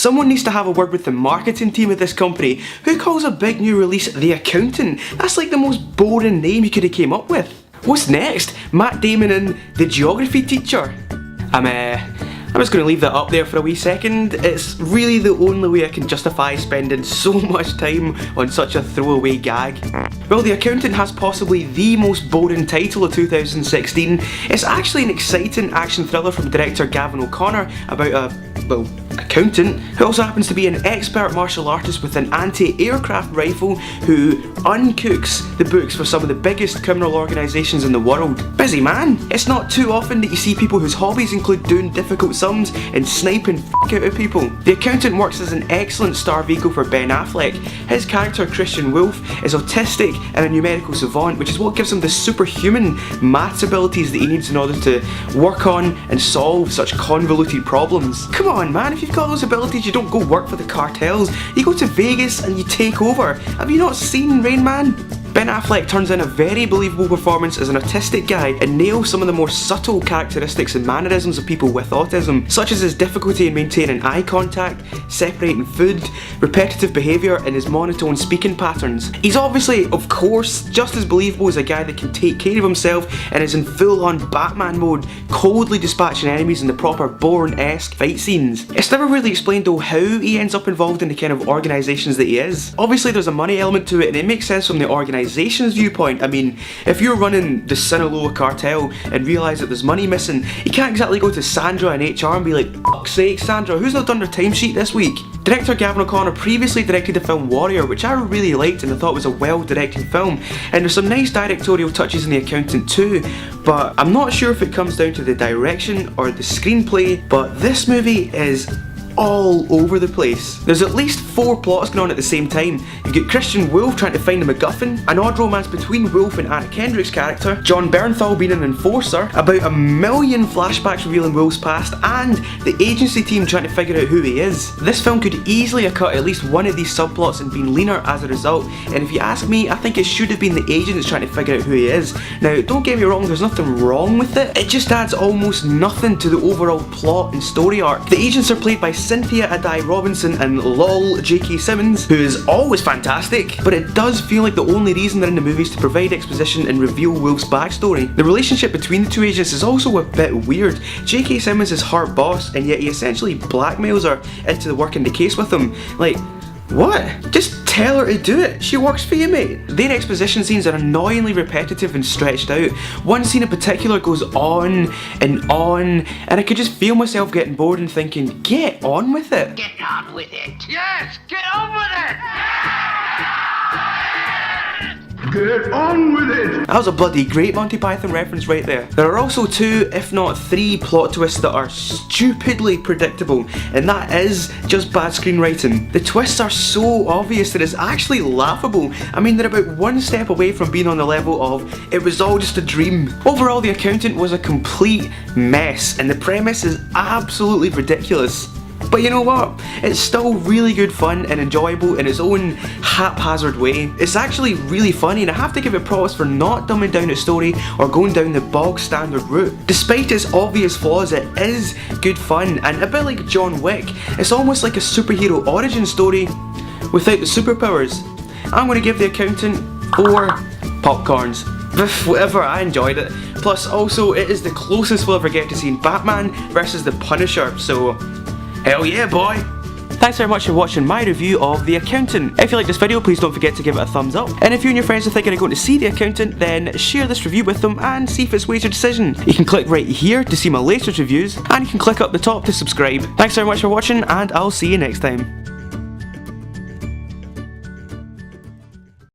Someone needs to have a word with the marketing team of this company. Who calls a big new release The Accountant? That's like the most boring name you could have came up with. What's next? Matt Damon and the geography teacher? I'm just going to leave that up there for a wee second. It's really the only way I can justify spending so much time on such a throwaway gag. Well, The Accountant has possibly the most boring title of 2016. It's actually an exciting action thriller from director Gavin O'Connor about a, well, accountant who also happens to be an expert martial artist with an anti-aircraft rifle who uncooks the books for some of the biggest criminal organisations in the world. Busy man! It's not too often that you see people whose hobbies include doing difficult sums and sniping f*** out of people. The Accountant works as an excellent star vehicle for Ben Affleck. His character Christian Wolff is autistic and a numerical savant, which is what gives him the superhuman maths abilities that he needs in order to work on and solve such convoluted problems. Come on man, if you've got those abilities you don't go work for the cartels, you go to Vegas and you take over. Have you not seen Rain Man? Ben Affleck turns in a very believable performance as an autistic guy and nails some of the more subtle characteristics and mannerisms of people with autism, such as his difficulty in maintaining eye contact, separating food, repetitive behaviour and his monotone speaking patterns. He's obviously, of course, just as believable as a guy that can take care of himself and is in full-on Batman mode, coldly dispatching enemies in the proper Bourne-esque fight scenes. It's never really explained though how he ends up involved in the kind of organisations that he is. Obviously there's a money element to it and it makes sense from the organisation's viewpoint. I mean, if you're running the Sinaloa cartel and realise that there's money missing, you can't exactly go to Sandra and HR and be like, fuck's sake Sandra, who's not done their timesheet this week? Director Gavin O'Connor previously directed the film Warrior, which I really liked and I thought was a well directed film, and there's some nice directorial touches in The Accountant too, but I'm not sure if it comes down to the direction or the screenplay, but this movie is all over the place. There's at least 4 plots going on at the same time. You've got Christian Wolff trying to find a MacGuffin, an odd romance between Wolff and Anna Kendrick's character, Jon Bernthal being an enforcer, about 1 million flashbacks revealing Wolff's past, and the agency team trying to figure out who he is. This film could easily have cut at least one of these subplots and been leaner as a result, and if you ask me, I think it should have been the agent that's trying to figure out who he is. Now, don't get me wrong, there's nothing wrong with it, it just adds almost nothing to the overall plot and story arc. The agents are played by Cynthia Adai Robinson and lol J.K. Simmons, who is always fantastic, but it does feel like the only reason they're in the movies to provide exposition and reveal Wolff's backstory. The relationship between the two agents is also a bit weird. J.K. Simmons is her boss, and yet he essentially blackmails her into working the case with him. Like, what? Just tell her to do it. She works for you, mate. Their exposition scenes are annoyingly repetitive and stretched out. One scene in particular goes on, and I could just feel myself getting bored and thinking, get on with it. Get on with it. Yes, get on with it. Get on with it! That was a bloody great Monty Python reference right there. There are also 2, if not 3 plot twists that are stupidly predictable, and that is just bad screenwriting. The twists are so obvious that it's actually laughable. I mean, they're about 1 step away from being on the level of, it was all just a dream. Overall, The Accountant was a complete mess, and the premise is absolutely ridiculous. But you know what? It's still really good fun and enjoyable in its own haphazard way. It's actually really funny, and I have to give it props for not dumbing down its story or going down the bog standard route. Despite its obvious flaws, it is good fun, and a bit like John Wick, it's almost like a superhero origin story without the superpowers. I'm going to give The Accountant 4 popcorns. Whatever, I enjoyed it. Plus, also, it is the closest we'll ever get to seeing Batman versus the Punisher, so hell yeah, boy! Thanks very much for watching my review of The Accountant. If you like this video, please don't forget to give it a thumbs up. And if you and your friends are thinking of going to see The Accountant, then share this review with them and see if it sways your decision. You can click right here to see my latest reviews, and you can click up the top to subscribe. Thanks very much for watching, and I'll see you next time.